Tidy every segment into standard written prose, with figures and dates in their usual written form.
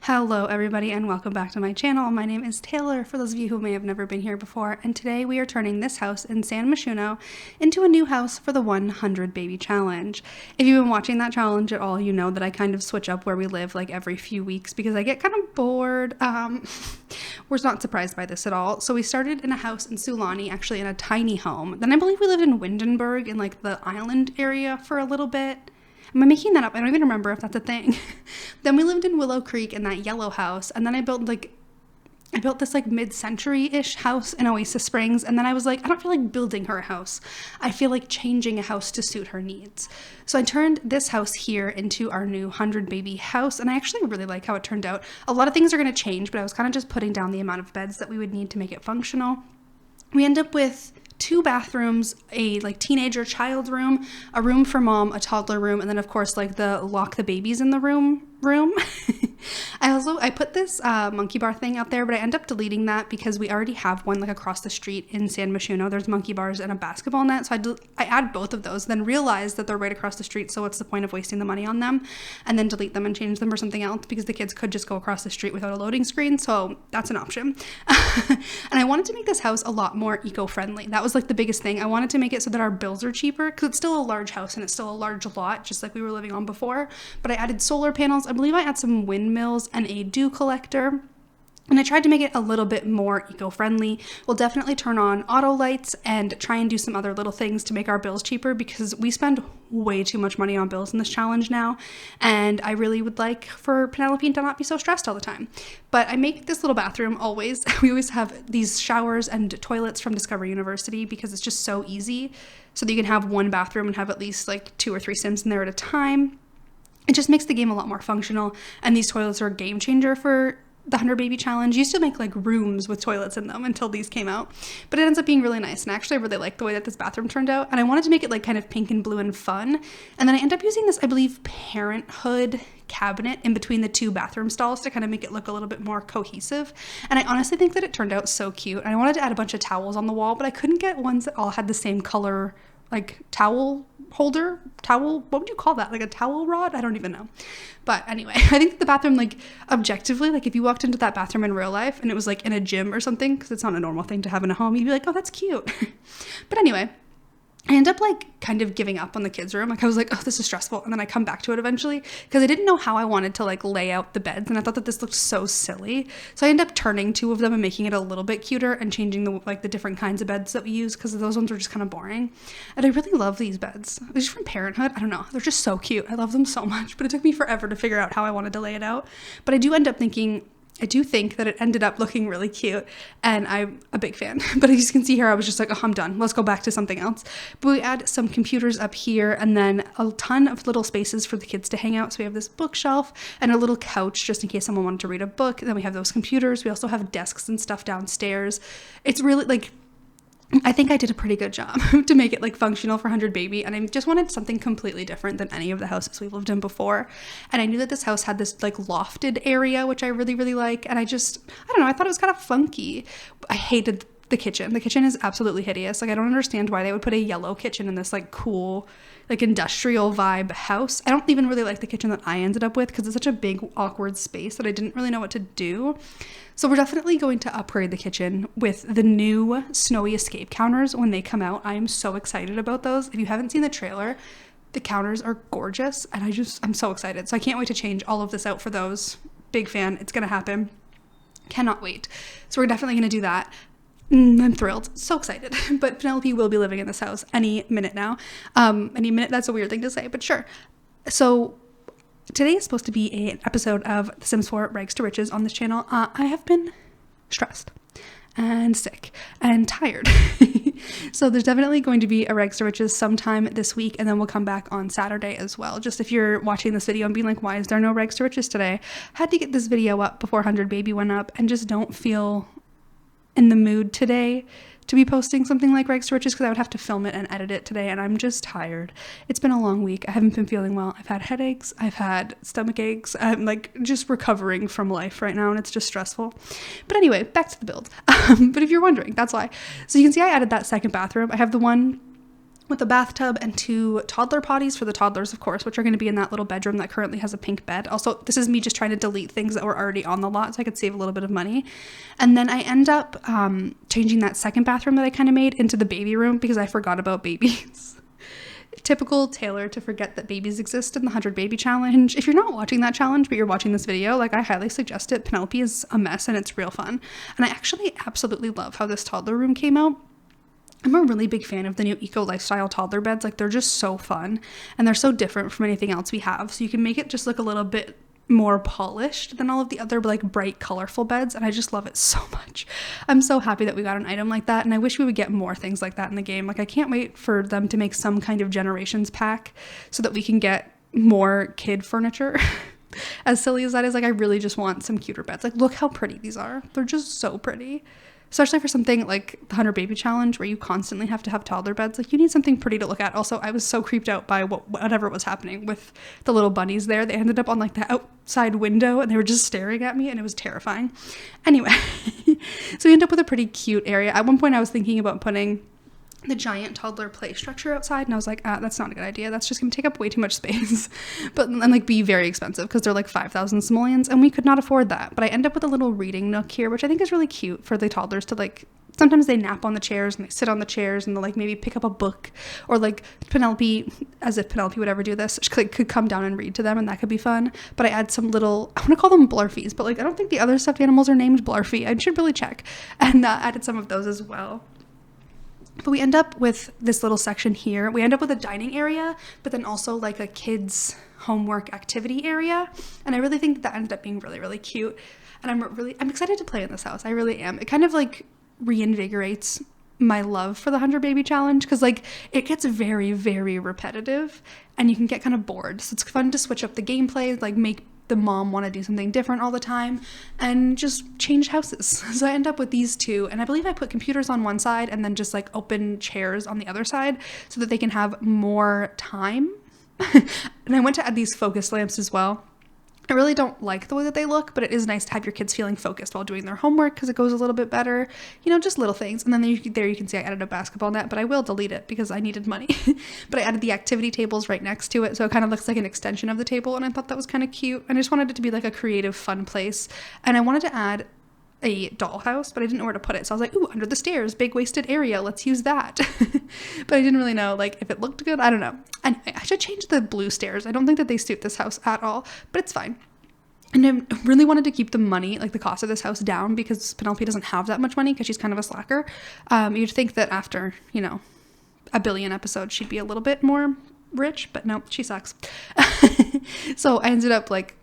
Hello everybody and welcome back to my channel. My name is Taylor, for those of you who may have never been here before, and today we are turning this house in San Myshuno into a new house for the 100 baby challenge. If you've been watching that challenge at all, you know that I kind of switch up where we live like every few weeks because I get kind of bored. We're not surprised by this at all. So we started in a house in Sulani, actually in a tiny home. Then I believe we lived in Windenburg in like the island area for a little bit. Am I making that up? I don't even remember if that's a thing. Then we lived in Willow Creek in that yellow house. And then I built this like mid-century-ish house in Oasis Springs. And then I was like, I don't feel like building her a house. I feel like changing a house to suit her needs. So I turned this house here into our new 100 baby house. And I actually really like how it turned out. A lot of things are going to change, but I was kind of just putting down the amount of beds that we would need to make it functional. We end up with 2 bathrooms, a like teenager child room, a room for mom, a toddler room, and then of course like the lock the babies in the room. I put this monkey bar thing out there, but I end up deleting that because we already have one like across the street in San Myshuno. There's monkey bars and a basketball net, so I add both of those, then realize that they're right across the street, so what's the point of wasting the money on them, and then delete them and change them for something else because the kids could just go across the street without a loading screen, so that's an option. And I wanted to make this house a lot more eco-friendly. That was like the biggest thing. I wanted to make it so that our bills are cheaper because it's still a large house and it's still a large lot, just like we were living on before, but I added solar panels. I believe I add some windmills and a dew collector. And I tried to make it a little bit more eco-friendly. We'll definitely turn on auto lights and try and do some other little things to make our bills cheaper because we spend way too much money on bills in this challenge now. And I really would like for Penelope to not be so stressed all the time. But I make this little bathroom always. We always have these showers and toilets from Discovery University because it's just so easy. So that you can have one bathroom and have at least like 2 or 3 sims in there at a time. It just makes the game a lot more functional, and these toilets are a game changer for the 100 baby challenge. You used to make like rooms with toilets in them until these came out, but it ends up being really nice, and actually I really like the way that this bathroom turned out, and I wanted to make it like kind of pink and blue and fun, and then I end up using this, I believe, Parenthood cabinet in between the 2 bathroom stalls to kind of make it look a little bit more cohesive, and I honestly think that it turned out so cute. And I wanted to add a bunch of towels on the wall, but I couldn't get ones that all had the same color, like towel holder, what would you call that? Like a towel rod? I don't even know. But anyway, I think the bathroom, like objectively, like if you walked into that bathroom in real life and it was like in a gym or something, because it's not a normal thing to have in a home, you'd be like, oh, that's cute. But anyway, I end up like kind of giving up on the kids' room. Like I was like, oh, this is stressful. And then I come back to it eventually because I didn't know how I wanted to like lay out the beds. And I thought that this looked so silly. So I end up turning 2 of them and making it a little bit cuter and changing the different kinds of beds that we use because those ones were just kind of boring. And I really love these beds. These are from Parenthood. I don't know. They're just so cute. I love them so much, but it took me forever to figure out how I wanted to lay it out. But I do think that it ended up looking really cute, and I'm a big fan. But as you can see here, I was just like, oh, I'm done. Let's go back to something else. But we add some computers up here and then a ton of little spaces for the kids to hang out. So we have this bookshelf and a little couch just in case someone wanted to read a book. Then we have those computers. We also have desks and stuff downstairs. It's really like, I think I did a pretty good job to make it like functional for 100 baby, and I just wanted something completely different than any of the houses we've lived in before. And I knew that this house had this like lofted area, which I really, really like, and I don't know, I thought it was kind of funky. I hated the kitchen. The kitchen is absolutely hideous. Like I don't understand why they would put a yellow kitchen in this like cool, like industrial vibe house. I don't even really like the kitchen that I ended up with because it's such a big awkward space that I didn't really know what to do. So we're definitely going to upgrade the kitchen with the new snowy escape counters when they come out. I am so excited about those. If you haven't seen the trailer, the counters are gorgeous, and I'm so excited. So I can't wait to change all of this out for those. Big fan. It's going to happen. Cannot wait. So we're definitely going to do that. I'm thrilled. So excited. But Penelope will be living in this house any minute now. Any minute, that's a weird thing to say, but sure. So today is supposed to be an episode of The Sims 4 Rags to Riches on this channel. I have been stressed and sick and tired. So there's definitely going to be a Rags to Riches sometime this week, and then we'll come back on Saturday as well. Just if you're watching this video and being like, why is there no Rags to Riches today? Had to get this video up before 100 baby went up and just don't feel in the mood today to be posting something like Rags to Riches because I would have to film it and edit it today, and I'm just tired. It's been a long week. I haven't been feeling well. I've had headaches. I've had stomach aches. I'm like just recovering from life right now, and it's just stressful. But anyway, back to the build. But if you're wondering, that's why. So you can see I added that second bathroom. I have the one with a bathtub and 2 toddler potties for the toddlers, of course, which are going to be in that little bedroom that currently has a pink bed. Also, this is me just trying to delete things that were already on the lot so I could save a little bit of money. And then I end up changing that second bathroom that I kind of made into the baby room because I forgot about babies. Typical Taylor to forget that babies exist in the 100 baby challenge. If you're not watching that challenge but you're watching this video, like, I highly suggest it. Penelope is a mess and it's real fun. And I actually absolutely love how this toddler room came out. I'm a really big fan of the new eco lifestyle toddler beds. Like, they're just so fun and they're so different from anything else we have. So you can make it just look a little bit more polished than all of the other like bright colorful beds, and I just love it so much. I'm so happy that we got an item like that, and I wish we would get more things like that in the game. Like, I can't wait for them to make some kind of generations pack so that we can get more kid furniture. As silly as that is, like, I really just want some cuter beds. Like, look how pretty these are. They're just so pretty. Especially for something like the 100 baby challenge where you constantly have to have toddler beds. Like, you need something pretty to look at. Also, I was so creeped out by whatever was happening with the little bunnies there. They ended up on like the outside window and they were just staring at me and it was terrifying. Anyway, so we end up with a pretty cute area. At one point I was thinking about putting the giant toddler play structure outside, and I was like, that's not a good idea. That's just gonna take up way too much space and like be very expensive because they're like 5,000 simoleons and we could not afford that. But I end up with a little reading nook here, which I think is really cute for the toddlers to, like, sometimes they nap on the chairs and they sit on the chairs and they'll like maybe pick up a book, or like Penelope, as if Penelope would ever do this, she could come down and read to them, and that could be fun. But I add some little, I want to call them blarfies, but like I don't think the other stuffed animals are named blarfy. I should really check. And added some of those as well. But we end up with this little section here. We end up with a dining area, but then also like a kids homework activity area. And I really think that ended up being really, really cute. And I'm excited to play in this house. I really am. It kind of like reinvigorates my love for the 100 baby challenge, because like it gets very, very repetitive and you can get kind of bored. So it's fun to switch up the gameplay, like make the mom want to do something different all the time and just change houses. So I end up with these 2, and I believe I put computers on one side and then just like open chairs on the other side so that they can have more time. And I went to add these focus lamps as well. I really don't like the way that they look, but it is nice to have your kids feeling focused while doing their homework because it goes a little bit better, you know, just little things. And then there you can see I added a basketball net, but I will delete it because I needed money. But I added the activity tables right next to it, so it kind of looks like an extension of the table, and I thought that was kind of cute. And I just wanted it to be like a creative, fun place. And I wanted to add a dollhouse, but I didn't know where to put it. So I was like, ooh, under the stairs, big wasted area, let's use that. But I didn't really know like if it looked good. I don't know. Anyway, I should change the blue stairs. I don't think that they suit this house at all, but it's fine. And I really wanted to keep the money, like the cost of this house, down because Penelope doesn't have that much money because she's kind of a slacker. You'd think that after, you know, a billion episodes, she'd be a little bit more rich, but no, she sucks. So I ended up like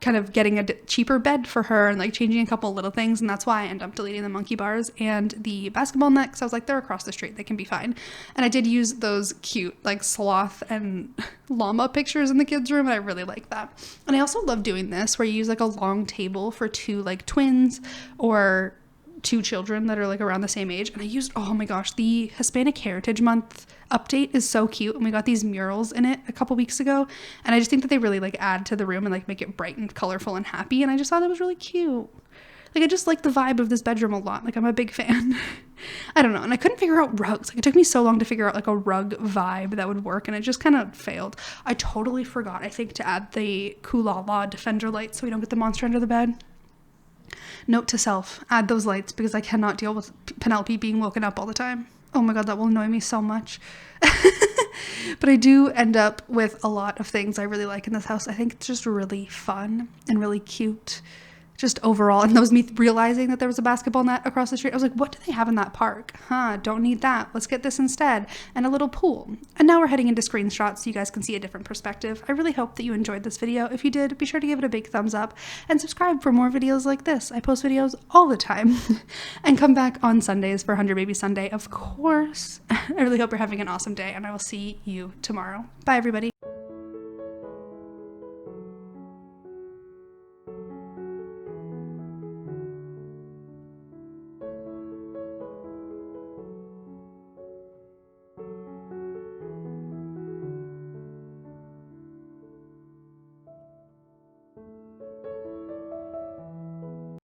kind of getting a cheaper bed for her and like changing a couple little things, and that's why I end up deleting the monkey bars and the basketball net, because I was like, they're across the street, they can be fine. And I did use those cute like sloth and llama pictures in the kids room, and I really like that. And I also love doing this where you use like a long table for 2 like twins or 2 children that are like around the same age. And I used, oh my gosh, the Hispanic Heritage Month update is so cute, and we got these murals in it a couple weeks ago, and I just think that they really like add to the room and like make it bright and colorful and happy, and I just thought that was really cute. Like, I just like the vibe of this bedroom a lot. Like, I'm a big fan. I don't know. And I couldn't figure out rugs. Like, it took me so long to figure out like a rug vibe that would work, and it just kind of failed. I totally forgot, I think, to add the Kulala Defender lights so we don't get the monster under the bed. Note to self, add those lights because I cannot deal with Penelope being woken up all the time. Oh my god, that will annoy me so much. But I do end up with a lot of things I really like in this house. I think it's just really fun and really cute. Just overall, and that was me realizing that there was a basketball net across the street. I was like, what do they have in that park? Don't need that. Let's get this instead. And a little pool. And now we're heading into screenshots so you guys can see a different perspective. I really hope that you enjoyed this video. If you did, be sure to give it a big thumbs up and subscribe for more videos like this. I post videos all the time. And come back on Sundays for 100 Baby Sunday, of course. I really hope you're having an awesome day, and I will see you tomorrow. Bye, everybody.